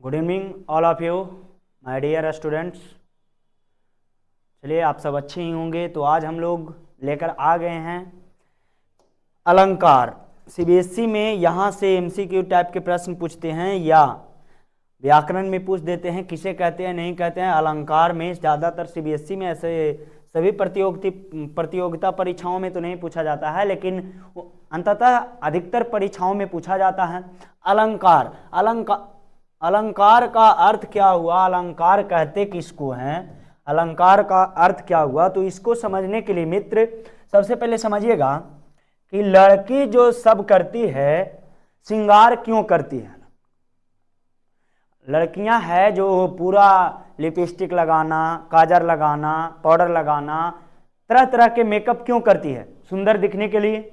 Good evening all of you my dear students. चलिए आप सब अच्छे ही होंगे। तो आज हम लोग लेकर आ गए हैं अलंकार। सीबीएसई में यहाँ से एमसीक्यू टाइप के प्रश्न पूछते हैं या व्याकरण में पूछ देते हैं, किसे कहते हैं नहीं कहते हैं। अलंकार में ज़्यादातर सीबीएसई में ऐसे सभी प्रतियोगिता परीक्षाओं में तो नहीं पूछा जाता है, लेकिन अंततः अधिकतर परीक्षाओं में पूछा जाता है। अलंकार अलंकार का अर्थ क्या हुआ, अलंकार कहते किसको हैं, अलंकार का अर्थ क्या हुआ। तो इसको समझने के लिए मित्र सबसे पहले समझिएगा कि लड़की जो सब करती है, श्रृंगार क्यों करती है। लड़कियां है जो पूरा लिपस्टिक लगाना, काजल लगाना, पाउडर लगाना, तरह तरह के मेकअप क्यों करती है, सुंदर दिखने के लिए।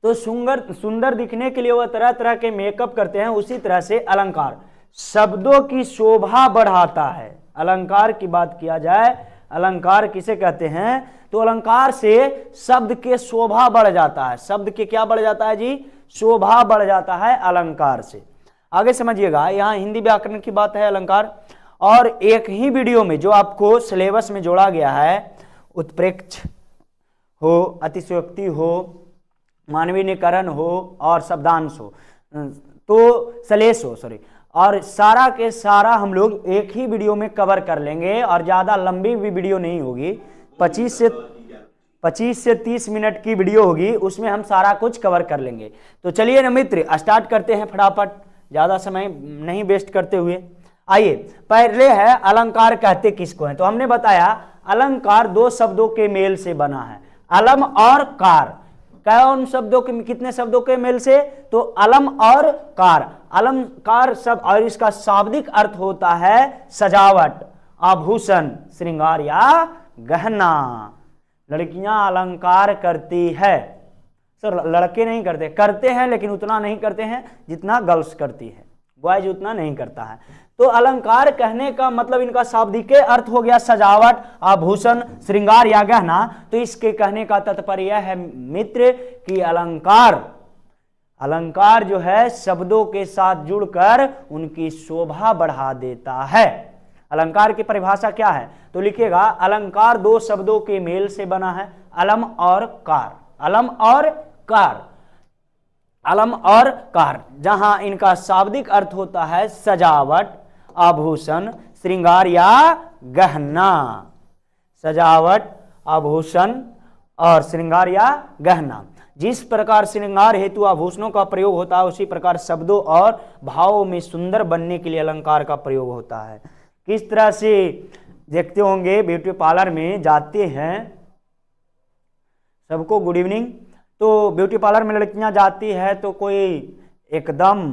तो सुंदर दिखने के लिए वह तरह तरह के मेकअप करते हैं। उसी तरह से अलंकार शब्दों की शोभा बढ़ाता है। अलंकार की बात किया जाए, अलंकार किसे कहते हैं, तो अलंकार से शब्द के शोभा बढ़ जाता है। शब्द के क्या बढ़ जाता है जी, शोभा बढ़ जाता है अलंकार से। आगे समझिएगा, यहाँ हिंदी व्याकरण की बात है अलंकार। और एक ही वीडियो में जो आपको सिलेबस में जोड़ा गया है, उत्प्रेक्ष हो, अतिशयोक्ति हो, मानवीनीकरण हो और शब्दांश हो, तो सलेश हो, सॉरी, और सारा के सारा हम लोग एक ही वीडियो में कवर कर लेंगे। और ज़्यादा लंबी भी वीडियो नहीं होगी, 25 से 30 मिनट की वीडियो होगी, उसमें हम सारा कुछ कवर कर लेंगे। तो चलिए ना मित्र, स्टार्ट करते हैं फटाफट, ज़्यादा समय नहीं वेस्ट करते हुए। आइए, पहले है अलंकार कहते किसको हैं। तो हमने बताया अलंकार दो शब्दों के मेल से बना है, अलम और कार। कौन शब्दों के, कितने शब्दों के मेल से, तो अलम और कार। अलंकार शब्द और इसका शाब्दिक अर्थ होता है सजावट, आभूषण, श्रृंगार या गहना। लड़कियां अलंकार करती है, सर लड़के नहीं करते, करते हैं लेकिन उतना नहीं करते हैं जितना गर्ल्स करती है, बॉयज उतना नहीं करता है। तो अलंकार कहने का मतलब इनका शाब्दिक अर्थ हो गया सजावट, आभूषण, श्रृंगार या गहना। तो इसके कहने का तात्पर्य है मित्र कि अलंकार जो है शब्दों के साथ जुड़कर उनकी शोभा बढ़ा देता है। अलंकार की परिभाषा क्या है, तो लिखिएगा अलंकार दो शब्दों के मेल से बना है, अलम और कार। अलम और कार, अलम और कार, जहां इनका शाब्दिक अर्थ होता है सजावट, आभूषण, श्रृंगार या गहना। सजावट, आभूषण और श्रृंगार या गहना। जिस प्रकार श्रृंगार हेतु आभूषणों का प्रयोग होता है, उसी प्रकार शब्दों और भावों में सुंदर बनने के लिए अलंकार का प्रयोग होता है। किस तरह से देखते होंगे, ब्यूटी पार्लर में जाते हैं, सबको गुड इवनिंग। तो ब्यूटी पार्लर में लड़कियां जाती है तो कोई एकदम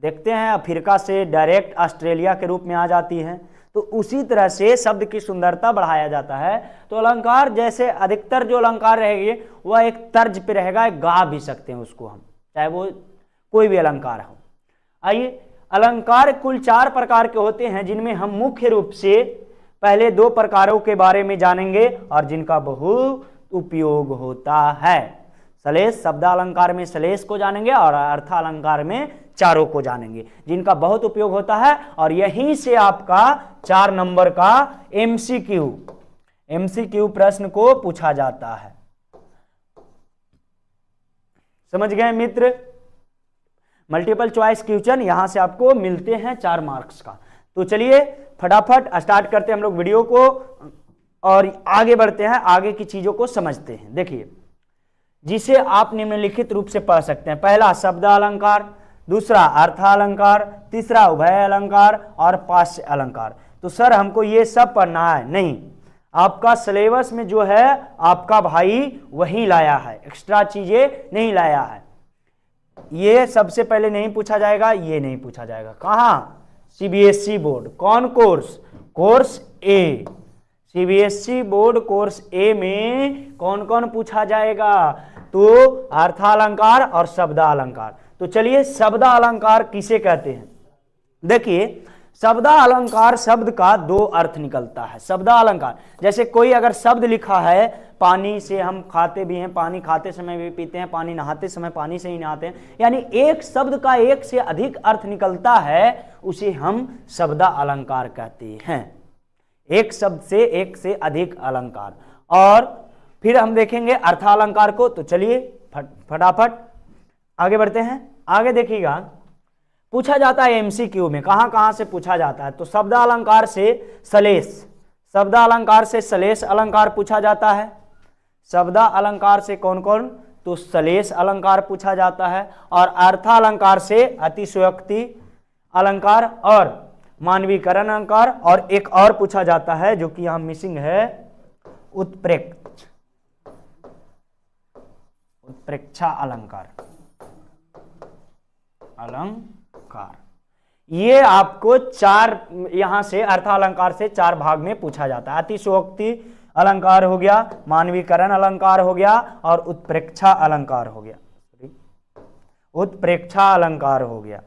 देखते हैं अफ्रीका से डायरेक्ट ऑस्ट्रेलिया के रूप में आ जाती है। तो उसी तरह से शब्द की सुंदरता बढ़ाया जाता है। तो अलंकार जैसे अधिकतर जो अलंकार रहेंगे वह एक तर्ज पे रहेगा, गा भी सकते हैं उसको हम, चाहे वो कोई भी अलंकार हो। आइए, अलंकार कुल 4 प्रकार के होते हैं, जिनमें हम मुख्य रूप से पहले 2 प्रकारों के बारे में जानेंगे और जिनका बहुत उपयोग होता है। सलेश, शब्दालंकार में सलेश को जानेंगे और अर्थालंकार में चारों को जानेंगे, जिनका बहुत उपयोग होता है। और यहीं से आपका 4 नंबर का एमसीक्यू प्रश्न को पूछा जाता है। समझ गए मित्र, मल्टीपल चॉइस क्वेश्चन यहां से आपको मिलते हैं 4 मार्क्स का। तो चलिए फटाफट स्टार्ट करते हैं हम लोग वीडियो को और आगे बढ़ते हैं, आगे की चीजों को समझते हैं। देखिए, जिसे आप निम्नलिखित रूप से पढ़ सकते हैं, पहला शब्द अलंकार, दूसरा अर्थालंकार, तीसरा उभय अलंकार और पार्श्व अलंकार। तो सर हमको ये सब पढ़ना है, नहीं, आपका सिलेबस में जो है आपका भाई वही लाया है, एक्स्ट्रा चीजें नहीं लाया है। ये सबसे पहले नहीं पूछा जाएगा, ये नहीं पूछा जाएगा। कहाँ, सीबीएसई बोर्ड। कौन कोर्स, कोर्स ए। सीबीएसई बोर्ड कोर्स ए में कौन कौन पूछा जाएगा, तो अर्थालंकार और शब्दालंकार। तो चलिए, शब्दालंकार किसे कहते हैं। देखिए, शब्दालंकार शब्द का 2 अर्थ निकलता है। शब्दालंकार जैसे कोई अगर शब्द लिखा है, पानी से हम खाते भी हैं, पानी खाते समय भी पीते हैं, पानी नहाते समय पानी से ही नहाते हैं। यानी एक शब्द का एक से अधिक अर्थ निकलता है, उसे हम शब्द अलंकार कहते हैं। एक शब्द से एक से अधिक अलंकार। और फिर हम देखेंगे अर्थालंकार को। तो चलिए फटाफट आगे बढ़ते हैं। आगे देखिएगा, पूछा जाता है एमसीक्यू में, कहां कहां से पूछा जाता है। तो शब्द अलंकार से सलेश, शब्द अलंकार से सलेश अलंकार पूछा जाता है। शब्द अलंकार से कौन कौन, तो सलेश अलंकार पूछा जाता है। और अर्थालंकार से अतिशयोक्ति अलंकार और मानवीकरण अलंकार, और एक और पूछा जाता है जो कि यहां मिसिंग है, उत्प्रेक्षा अलंकार। ये आपको चार, यहां से अर्थालंकार से चार भाग में पूछा जाता है। अतिशयोक्ति अलंकार हो गया, मानवीकरण अलंकार हो गया, और उत्प्रेक्षा अलंकार हो गया, उत्प्रेक्षा अलंकार हो गया।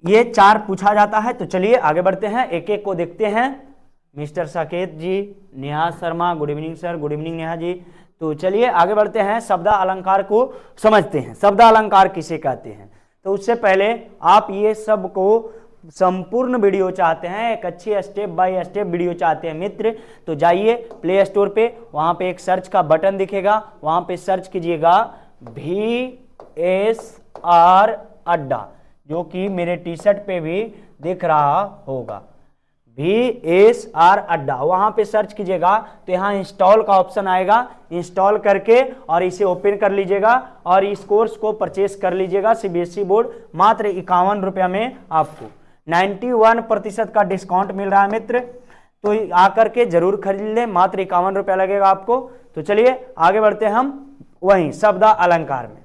ये चार पूछा जाता है। तो चलिए आगे बढ़ते हैं, एक एक को देखते हैं। Mister Saket ji, Neha Sharma, good evening sir, good evening Neha ji. तो चलिए आगे बढ़ते हैं, शब्द अलंकार को समझते हैं। शब्द अलंकार किसे कहते हैं। तो उससे पहले आप ये सब को संपूर्ण वीडियो चाहते हैं, एक अच्छी स्टेप बाय स्टेप वीडियो चाहते हैं मित्र, तो जाइए प्ले स्टोर पे, वहां पे एक सर्च का बटन दिखेगा, वहां पे सर्च कीजिएगा VSR अड्डा, जो कि मेरे टी शर्ट पे भी दिख रहा होगा, VSR अड्डा। वहां पे सर्च कीजिएगा तो यहाँ इंस्टॉल का ऑप्शन आएगा, इंस्टॉल करके और इसे ओपन कर लीजिएगा और इस कोर्स को परचेस कर लीजिएगा। CBSE बोर्ड मात्र 51 रुपया में आपको 91% का डिस्काउंट मिल रहा है मित्र, तो आकर के जरूर खरीद लें, मात्र 51 रुपया लगेगा आपको। तो चलिए आगे बढ़ते हैं हम वहीं शब्द अलंकार में।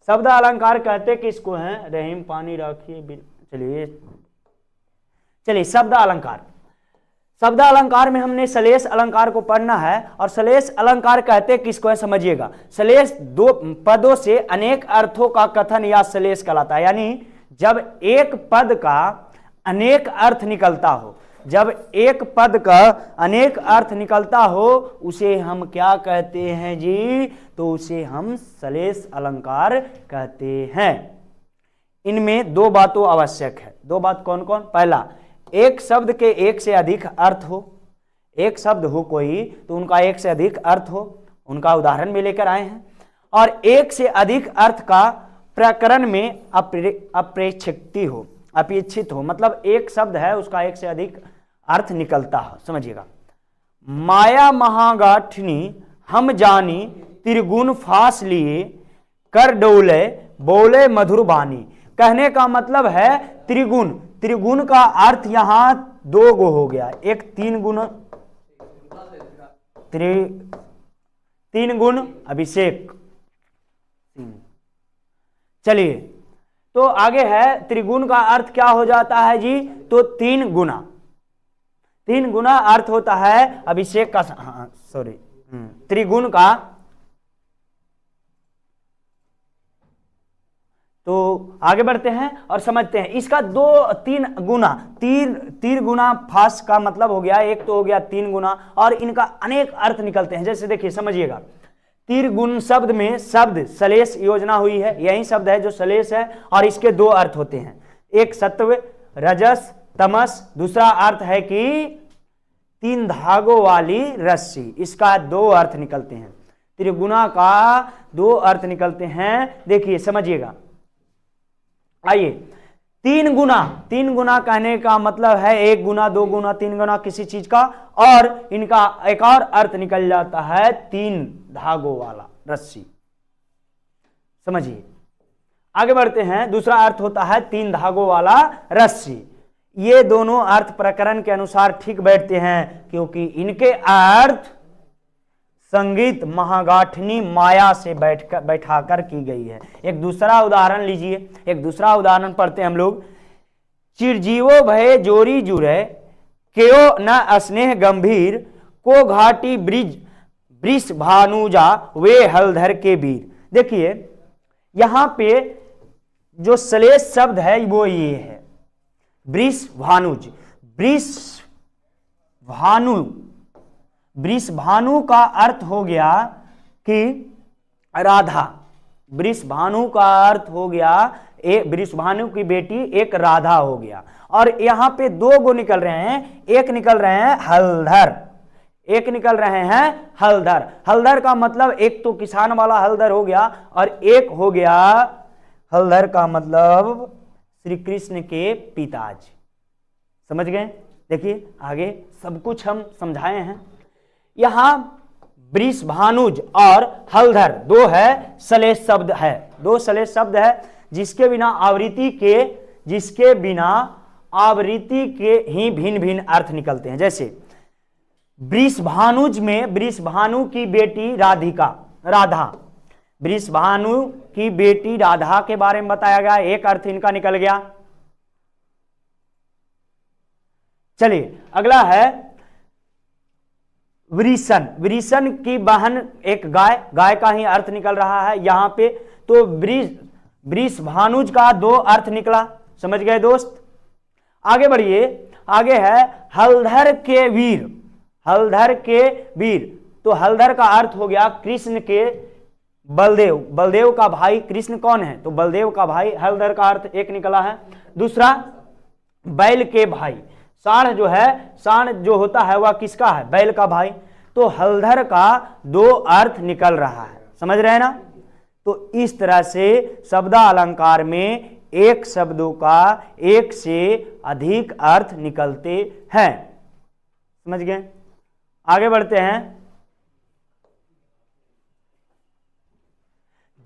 शब्द अलंकार कहते किसको हैं, रहीम पानी रखिए। चलिए शब्द अलंकार, शब्द अलंकार में हमने सलेश अलंकार को पढ़ना है। और सलेश अलंकार कहते किसको है, समझिएगा। सलेश दो पदों से अनेक अर्थों का कथन या सलेश कहलाता है। यानी जब एक पद का अनेक अर्थ निकलता हो, जब एक पद का अनेक अर्थ निकलता हो, उसे हम क्या कहते हैं जी, तो उसे हम सलेश अलंकार कहते हैं। इनमें दो बातों आवश्यक है। दो बात कौन कौन, पहला, एक शब्द के एक से अधिक अर्थ हो, एक शब्द हो कोई तो उनका एक से अधिक अर्थ हो, उनका उदाहरण भी लेकर आए हैं। और एक से अधिक अर्थ का प्रकरण में अपेक्षित हो, मतलब एक शब्द है उसका एक से अधिक अर्थ निकलता है, समझिएगा। माया महागाठनी हम जानी, त्रिगुण फास लिए, कर डोले बोले मधुर बानी। कहने का मतलब है त्रिगुण, त्रिगुण का अर्थ यहां दो गो हो गया, एक तीन गुण अभिषेक। चलिए तो आगे है, त्रिगुण का अर्थ क्या हो जाता है जी, तो तीन गुना, तीन गुना अर्थ होता है अभिषेक का, त्रिगुण का। तो आगे बढ़ते हैं और समझते हैं इसका दो तीन गुना, तीन गुना फास का मतलब हो गया, एक तो हो गया तीन गुना, और इनका अनेक अर्थ निकलते हैं। जैसे देखिए समझिएगा, त्रिगुण शब्द में शब्द सलेश योजना हुई है, यही शब्द है जो सलेश है, और इसके दो अर्थ होते हैं, एक सत्व रजस तमस, दूसरा अर्थ है कि तीन धागों वाली रस्सी। इसका दो अर्थ निकलते हैं, त्रिगुणा का दो अर्थ निकलते हैं। देखिए समझिएगा, आइए, तीन गुना कहने का मतलब है एक गुना, दो गुना, तीन गुना किसी चीज का, और इनका एक और अर्थ निकल जाता है तीन धागों वाला रस्सी। समझिए, आगे बढ़ते हैं, दूसरा अर्थ होता है तीन धागों वाला रस्सी। ये दोनों अर्थ प्रकरण के अनुसार ठीक बैठते हैं, क्योंकि इनके अर्थ संगीत महागाठनी माया से बैठाकर की गई है। एक दूसरा उदाहरण लीजिए, एक दूसरा उदाहरण पढ़ते हैं हम लोग। चिरजीवो भय जोरी जुरे, क्यों न स्नेह गंभीर, को घाटी ब्रिज वृष भानुजा वे हलधर के वीर। देखिए यहां पे जो सलेश शब्द है वो ये है वृष भानुज। वृष भानु, वृषभानु का अर्थ हो गया कि राधा। वृषभानु का अर्थ हो गया, वृषभानु की बेटी एक राधा हो गया। और यहां पे दो गो निकल रहे हैं, एक निकल रहे हैं हलधर, एक निकल रहे हैं हलधर। हलधर का मतलब एक तो किसान वाला हलधर हो गया, और एक हो गया हलधर का मतलब श्री कृष्ण के पिताजी। समझ गए? देखिए आगे सब कुछ हम समझाए हैं। यहां वृषभानुज और हलधर दो है सलेश शब्द है, दो सलेश शब्द है जिसके बिना आवृत्ति के ही भिन्न भिन्न अर्थ निकलते हैं। जैसे वृषभानुज में वृषभानु की बेटी राधा, वृषभानु की बेटी राधा के बारे में बताया गया, एक अर्थ इनका निकल गया। चलिए अगला है वृषण, वृषण की बहन एक गाय का ही अर्थ निकल रहा है यहां पे। तो वृषभानुज का दो अर्थ निकला, समझ गए दोस्त? आगे बढ़िए, आगे है हलधर के वीर, हलधर के वीर। तो हलधर का अर्थ हो गया कृष्ण के बलदेव, बलदेव का भाई कृष्ण कौन है? तो बलदेव का भाई, हलधर का अर्थ एक निकला है। दूसरा बैल के भाई, साढ़ जो है, साढ़ जो होता है वह किसका है? बैल का भाई। तो हलधर का दो अर्थ निकल रहा है, समझ रहे हैं ना? तो इस तरह से शब्दालंकार में एक शब्दों का एक से अधिक अर्थ निकलते हैं। समझ गए? आगे बढ़ते हैं।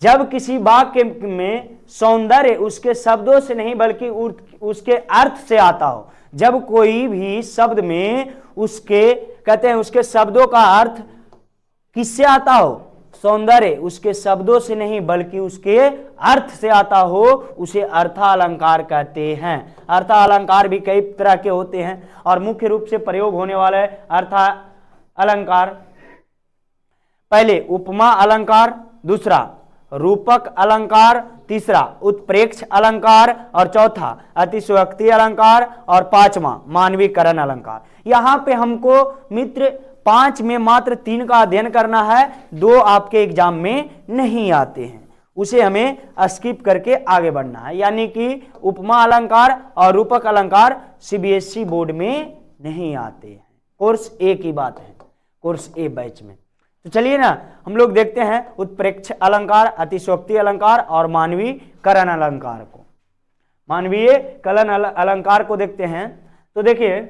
जब किसी वाक्य में सौंदर्य उसके शब्दों से नहीं बल्कि उसके अर्थ से आता हो, जब कोई भी शब्द में उसके कहते हैं उसके शब्दों का अर्थ किससे आता हो? सौंदर्य उसके शब्दों से नहीं बल्कि उसके अर्थ से आता हो, उसे अर्थालंकार कहते हैं। अर्थालंकार भी कई तरह के होते हैं और मुख्य रूप से प्रयोग होने वाले अर्थालंकार, पहले उपमा अलंकार, दूसरा रूपक अलंकार, तीसरा उत्प्रेक्ष अलंकार और चौथा अतिशयोक्ति अलंकार और पांचवा मानवीकरण अलंकार। यहां पे हमको मित्र 5 में मात्र 3 का अध्ययन करना है, 2 आपके एग्जाम में नहीं आते हैं, उसे हमें स्किप करके आगे बढ़ना है। यानी कि उपमा अलंकार और रूपक अलंकार सीबीएसई बोर्ड में नहीं आते हैं, कोर्स ए की बात है, कोर्स ए बैच में। तो चलिए ना हम लोग देखते हैं उत्प्रेक्ष अलंकार, अतिशयोक्ति अलंकार और मानवीकरण अलंकार को। मानवीय कलन अलंकार को देखते हैं। तो देखिए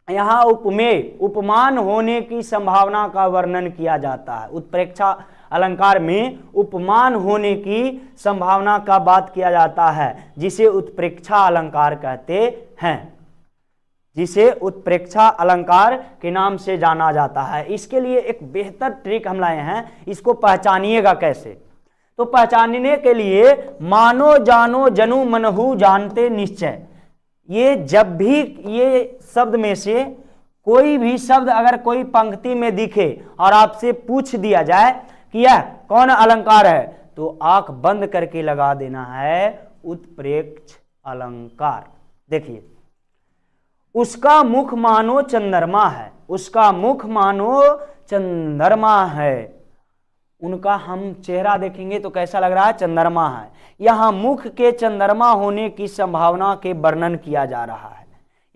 यहाँ उपमेय, उपमान होने की संभावना का वर्णन किया जाता है। उत्प्रेक्षा अलंकार में उपमान होने की संभावना का बात किया जाता है, जिसे उत्प्रेक्षा अलंकार कहते हैं, जिसे उत्प्रेक्षा अलंकार के नाम से जाना जाता है। इसके लिए एक बेहतर ट्रिक हम लाए हैं, इसको पहचानिएगा कैसे। तो पहचानने के लिए मानो जानो जनु मनहु जानते निश्चय, ये जब भी ये शब्द में से कोई भी शब्द अगर कोई पंक्ति में दिखे और आपसे पूछ दिया जाए कि यह कौन अलंकार है, तो आंख बंद करके लगा देना है उत्प्रेक्ष अलंकार। देखिए उसका मुख मानो चंद्रमा है, उसका मुख मानो चंद्रमा है। उनका हम चेहरा देखेंगे तो कैसा लग रहा है? चंद्रमा है। यहां मुख के चंद्रमा होने की संभावना के वर्णन किया जा रहा है,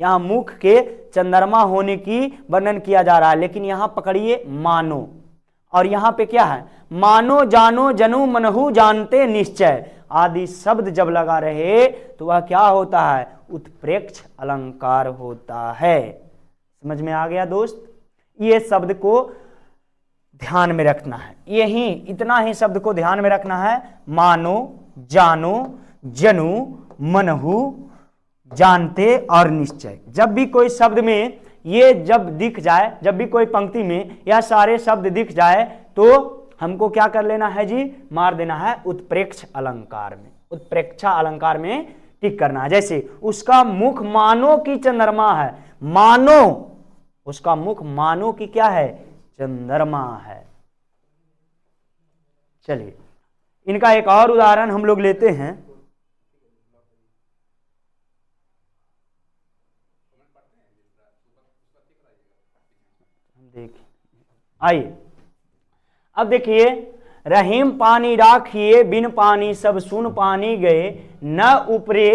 यहां मुख के चंद्रमा होने की वर्णन किया जा रहा है। लेकिन यहां पकड़िए मानो, और यहां पे क्या है? मानो जानो जनु मनहु जानते निश्चय आदि शब्द जब लगा रहे तो वह क्या होता है? उत्प्रेक्ष अलंकार होता है। समझ में आ गया दोस्त? ये शब्द को ध्यान में रखना है, यही इतना ही शब्द को ध्यान में रखना है। मानो, जानो, जनु, मनहु, जानते और निश्चय। जब भी कोई शब्द में ये जब दिख जाए, जब भी कोई पंक्ति में यह सारे शब्द दिख जाए तो हमको क्या कर लेना है जी? मार देना है उत्प्रेक्ष अलंकार में, उत्प्रेक्षा अलंकार में टिक करना है। जैसे उसका मुख मानो की चंद्रमा है, मानो, उसका मुख मानो की क्या है? चंद्रमा है। चलिए इनका एक और उदाहरण हम लोग लेते हैं। आइए अब देखिए, रहीम पानी राखिए बिन पानी सब सुन पानी गए, न उपरे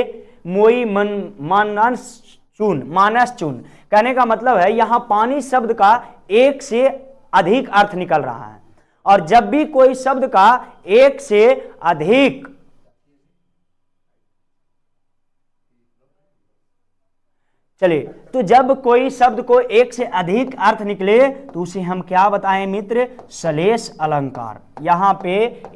मोई मन मानस चून। कहने का मतलब है यहां पानी शब्द का एक से अधिक अर्थ निकल रहा है, और जब भी कोई शब्द का एक से अधिक चलिए, तो जब कोई शब्द को एक से अधिक अर्थ निकले तो उसे हम क्या बताएं मित्र, सलेश अलंकार। यहां पे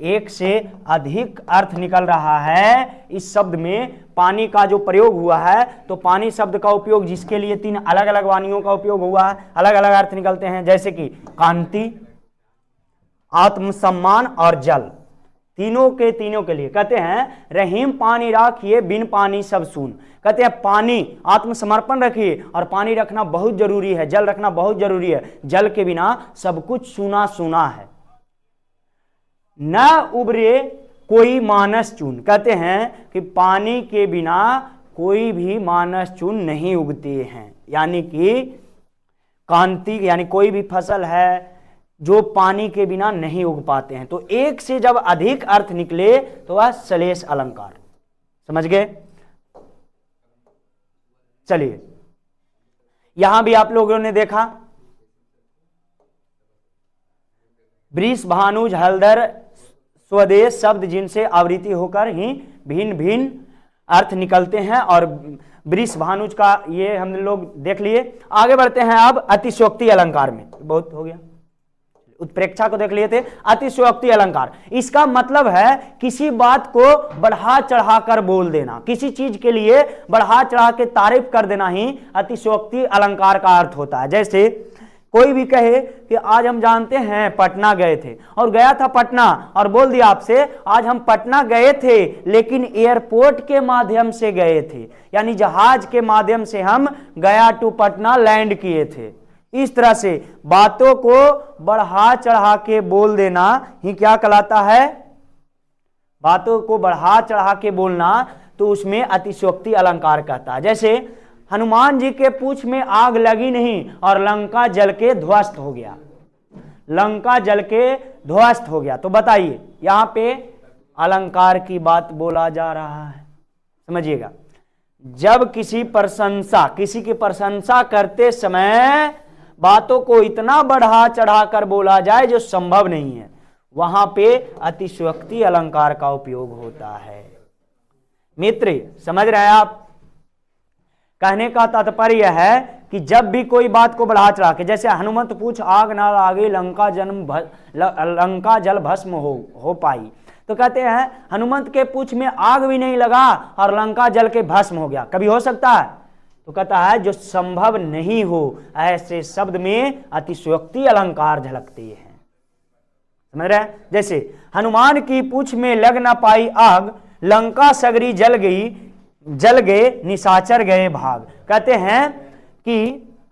एक से अधिक अर्थ निकल रहा है, इस शब्द में पानी का जो प्रयोग हुआ है, तो पानी शब्द का उपयोग जिसके लिए 3 अलग अलग वाणियों का उपयोग हुआ है, अलग अलग अर्थ निकलते हैं, जैसे कि कांति, आत्मसम्मान और जल, तीनों के लिए कहते हैं रहीम पानी राखिए बिन पानी सब सून। कहते हैं पानी आत्मसमर्पण रखिए, और पानी रखना बहुत जरूरी है, जल रखना बहुत जरूरी है, जल के बिना सब कुछ सूना सूना है। न उबरे कोई मानस चून, कहते हैं कि पानी के बिना कोई भी मानस चून नहीं उगते हैं, यानी कि कांति यानी कोई भी फसल है जो पानी के बिना नहीं उग पाते हैं। तो एक से जब अधिक अर्थ निकले तो वह सलेश अलंकार। समझ गए? चलिए, यहां भी आप लोगों ने देखा वृष भानुज हलधर स्वदेश शब्द जिनसे आवृत्ति होकर ही भिन्न भिन्न अर्थ निकलते हैं, और वृष भानुज का ये हम लोग देख लिए। आगे बढ़ते हैं अब अतिशयोक्ति अलंकार में। बहुत हो गया, उत्प्रेक्षा को देख लिए थे। अतिशयोक्ति अलंकार, इसका मतलब है किसी बात को बढ़ा चढ़ा कर बोल देना, किसी चीज के लिए बढ़ा चढ़ा के तारीफ कर देना ही अतिशयोक्ति अलंकार का अर्थ होता है। जैसे कोई भी कहे कि आज हम जानते हैं पटना गए थे, और गया था पटना, और बोल दिया आपसे आज हम पटना गए थे लेकिन एयरपोर्ट के माध्यम से गए थे, यानी जहाज के माध्यम से हम गया टू पटना लैंड किए थे। इस तरह से बातों को बढ़ा चढ़ा के बोल देना ही क्या कहलाता है, बातों को बढ़ा चढ़ा के बोलना, तो उसमें अतिशयोक्ति अलंकार कहता है। जैसे हनुमान जी के पूंछ में आग लगी नहीं और लंका जल के ध्वस्त हो गया, लंका जल के ध्वस्त हो गया। तो बताइए यहां पे अलंकार की बात बोला जा रहा है। समझिएगा, जब किसी की प्रशंसा करते समय बातों को इतना बढ़ा चढ़ा कर बोला जाए जो संभव नहीं है, वहां पे अतिशयोक्ति अलंकार का उपयोग होता है। मित्र समझ रहे हैं आप? कहने का तात्पर्य है कि जब भी कोई बात को बढ़ा चढ़ा के, जैसे हनुमंत पूछ आग ना लागे लंका जल भस्म हो पाई, तो कहते हैं हनुमंत के पूछ में आग भी नहीं लगा और लंका जल के भस्म हो गया, कभी हो सकता है? तो कहता है जो संभव नहीं हो, ऐसे शब्द में अतिशयोक्ति अलंकार झलकती है। समझ रहे हैं? जैसे हनुमान की पूछ में लग ना पाई आग, लंका सगरी जल गए निशाचर गए भाग। कहते हैं कि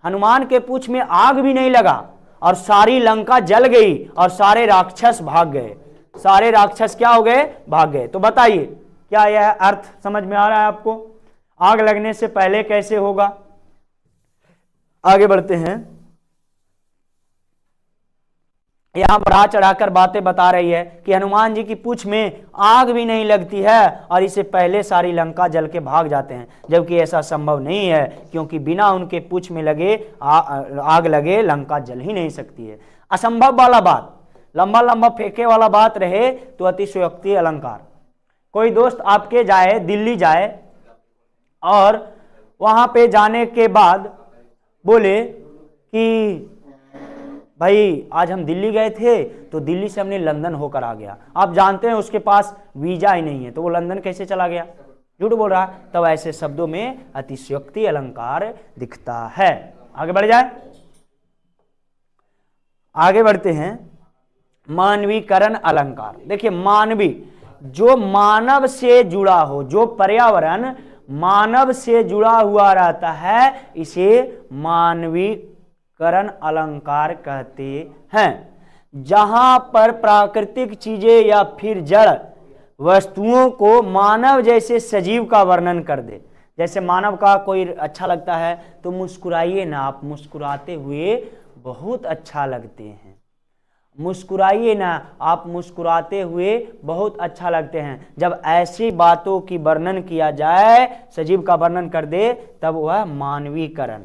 हनुमान के पूछ में आग भी नहीं लगा और सारी लंका जल गई और सारे राक्षस भाग गए, सारे राक्षस क्या हो गए? भाग गए। तो बताइए क्या यह अर्थ समझ में आ रहा है आपको? आग लगने से पहले कैसे होगा? आगे बढ़ते हैं, यहां बढ़ा चढ़ाकर बातें बता रही है कि हनुमान जी की पूंछ में आग भी नहीं लगती है और इससे पहले सारी लंका जल के भाग जाते हैं, जबकि ऐसा संभव नहीं है, क्योंकि बिना उनके पूंछ में लगे आग लगे लंका जल ही नहीं सकती है। असंभव वाला बात, लंबा लंबा फेंके वाला बात रहे तो अतिशयोक्ति अलंकार। कोई दोस्त आपके जाए, दिल्ली जाए, और वहां पे जाने के बाद बोले कि भाई आज हम दिल्ली गए थे तो दिल्ली से हमने लंदन होकर आ गया। आप जानते हैं उसके पास वीजा ही नहीं है, तो वो लंदन कैसे चला गया? झूठ बोल रहा है। तब ऐसे शब्दों में अतिशयोक्ति अलंकार दिखता है। आगे बढ़ जाए, आगे बढ़ते हैं, मानवीकरण अलंकार। देखिए मानवी, जो मानव से जुड़ा हो, जो पर्यावरण मानव से जुड़ा हुआ रहता है, इसे मानवीकरण अलंकार कहते हैं। जहां पर प्राकृतिक चीजें या फिर जड़ वस्तुओं को मानव जैसे सजीव का वर्णन कर दे। जैसे मानव का कोई अच्छा लगता है तो मुस्कुराइए ना, आप मुस्कुराते हुए बहुत अच्छा लगते हैं, मुस्कुराइए ना, आप मुस्कुराते हुए बहुत अच्छा लगते हैं। जब ऐसी बातों की वर्णन किया जाए, सजीव का वर्णन कर दे, तब वह मानवीकरण,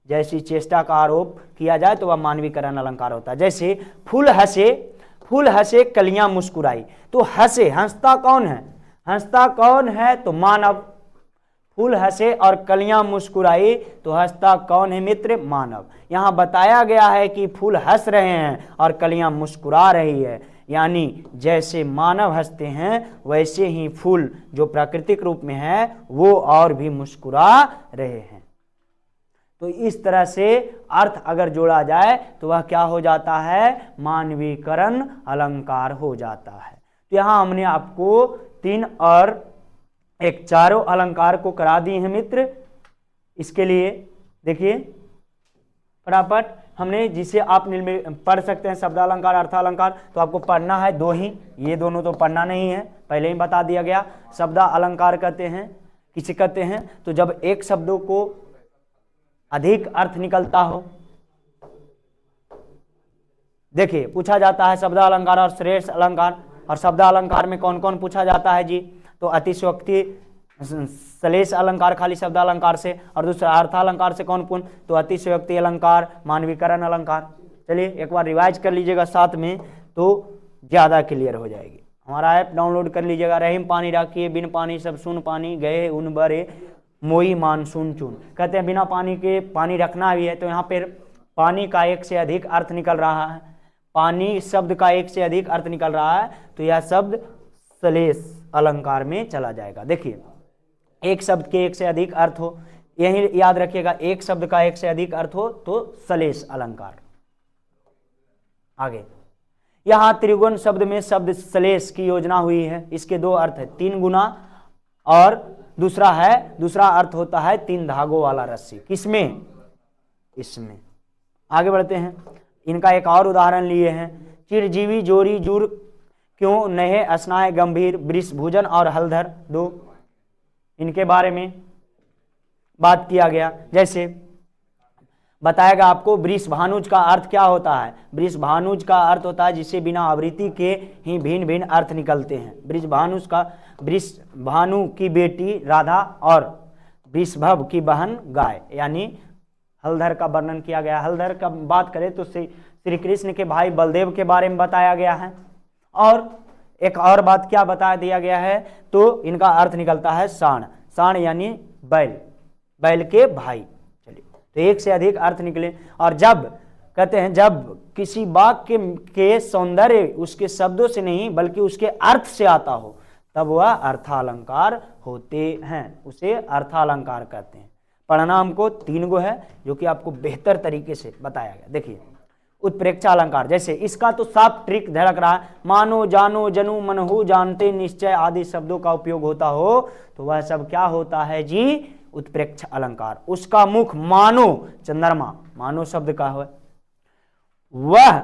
जैसी चेष्टा का आरोप किया जाए तो वह मानवीकरण अलंकार होता है। जैसे फूल हंसे कलियां मुस्कुराई, तो हंसे, हंसता कौन है, हंसता कौन है, तो मानव। फूल हंसे और कलियां मुस्कुराई, तो हंसता कौन है मित्र, मानव। यहां बताया गया है कि फूल हंस रहे हैं और कलियां मुस्कुरा रही है, यानी जैसे मानव हंसते हैं वैसे ही फूल जो प्राकृतिक रूप में है वो और भी मुस्कुरा रहे हैं। तो इस तरह से अर्थ अगर जोड़ा जाए तो वह क्या हो जाता है, मानवीकरण अलंकार हो जाता है। तो यहां हमने आपको 3 और 1 चारों अलंकार को करा दिए हैं मित्र। इसके लिए देखिए फटाफट हमने, जिसे आप पढ़ सकते हैं शब्दालंकार, अर्थालंकार, तो आपको पढ़ना है 2 ही, ये दोनों तो पढ़ना नहीं है, पहले ही बता दिया गया। शब्दालंकार कहते हैं, किसे कहते हैं, तो जब एक शब्दों को अधिक अर्थ निकलता हो। देखिए पूछा जाता है शब्दालंकार और श्रेष्ठ अलंकार, और शब्दालंकार में कौन कौन पूछा जाता है जी, तो अतिशयोक्ति श्लेष अलंकार खाली शब्दालंकार से, और दूसरा अर्थालंकार से कौन कौन, तो अतिशयोक्ति अलंकार, मानवीकरण अलंकार। चलिए एक बार रिवाइज कर लीजिएगा साथ में, तो ज्यादा क्लियर हो जाएगी। हमारा ऐप डाउनलोड कर लीजिएगा। रहीम पानी राखिए, बिन पानी सब सुन पानी, गए उन बरे मोई मानसून चून। कहते हैं बिना पानी के पानी रखना भी है, तो यहाँ पर पानी का 1 से अधिक अर्थ निकल रहा है, पानी शब्द का 1 से अधिक अर्थ निकल रहा है, तो यह शब्द श्लेष अलंकार में चला जाएगा। देखिए एक शब्द के 1 से अधिक अर्थ हो, यही याद रखिएगा, एक शब्द का 1 से अधिक अर्थ हो तो श्लेष अलंकार। आगे यहां त्रिगुण शब्द में शब्द श्लेष की योजना हुई है। इसके 2 अर्थ है, 3 गुना, और दूसरा अर्थ होता है 3 धागों वाला रस्सी। किसमें, इसमें। आगे बढ़ते हैं, इनका एक और उदाहरण लिए हैं। चिरजीवी जोरी जुर क्यों नहे अस्नाय गंभीर, वृष भोजन और हलधर 2, इनके बारे में बात किया गया। जैसे बताएगा आपको वृष भानुज का अर्थ क्या होता है। वृष भानुज का अर्थ होता है जिसे बिना आवृत्ति के ही भिन्न भिन्न अर्थ निकलते हैं। वृष भानुज का, वृष भानु की बेटी राधा और वृषभव की बहन गाय, यानी हलधर का वर्णन किया गया। हलधर का बात करें तो श्री कृष्ण के भाई बलदेव के बारे में बताया गया है। और एक और बात क्या बता दिया गया है, तो इनका अर्थ निकलता है साण, साण यानी बैल, बैल के भाई। चलिए तो 1 से अधिक अर्थ निकले। और जब कहते हैं जब किसी वाक्य के सौंदर्य उसके शब्दों से नहीं बल्कि उसके अर्थ से आता हो, तब वह अर्थालंकार होते हैं, उसे अर्थालंकार कहते हैं। पढ़ना हमको 3 गो है जो कि आपको बेहतर तरीके से बताया गया। देखिए उत्प्रेक्षा अलंकार, जैसे इसका तो साफ ट्रिक झलक रहा है, मानो जानो जनू मनहु जानते निश्चय आदि शब्दों का उपयोग होता हो तो वह सब क्या होता है जी, उत्प्रेक्षा अलंकार। उसका मुख मानो चंद्रमा, मानो शब्द का है, वह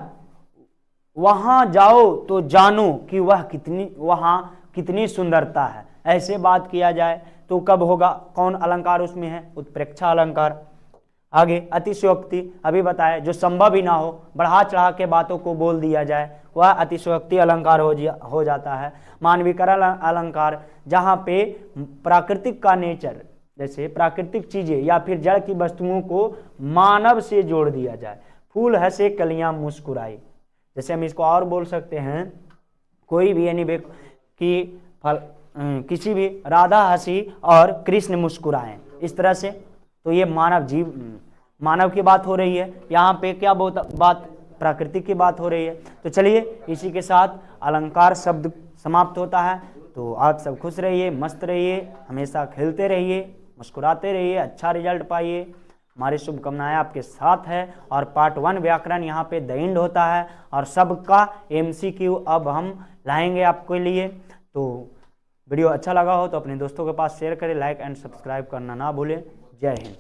वहां जाओ तो जानो कि वह वहां कितनी सुंदरता है, ऐसे बात किया जाए तो कब होगा, कौन अलंकार उसमें है, उत्प्रेक्षा अलंकार। आगे अतिशयोक्ति, अभी बताया, जो संभव ही ना हो, बढ़ा चढ़ा के बातों को बोल दिया जाए, वह अतिशयोक्ति अलंकार हो जाता है। मानवीकरण अलंकार, जहाँ पे प्राकृतिक का नेचर, जैसे प्राकृतिक चीजें या फिर जड़ की वस्तुओं को मानव से जोड़ दिया जाए। फूल हंसे कलियां मुस्कुराई, जैसे हम इसको और बोल सकते हैं, कोई भी यानी कि किसी भी राधा हंसी और कृष्ण मुस्कुराएं, इस तरह से। तो ये मानव की बात हो रही है, यहाँ पे क्या बात, प्राकृतिक की बात हो रही है। तो चलिए इसी के साथ अलंकार शब्द समाप्त होता है। तो आप सब खुश रहिए, मस्त रहिए, हमेशा खेलते रहिए, मुस्कुराते रहिए, अच्छा रिजल्ट पाइए, हमारी शुभकामनाएं आपके साथ है। और पार्ट 1 व्याकरण यहाँ पे द एंड होता है, और सबका MCQ अब हम लाएंगे आपके लिए। तो वीडियो अच्छा लगा हो तो अपने दोस्तों के पास शेयर करें, लाइक एंड सब्सक्राइब करना ना भूलें। जय हिंद।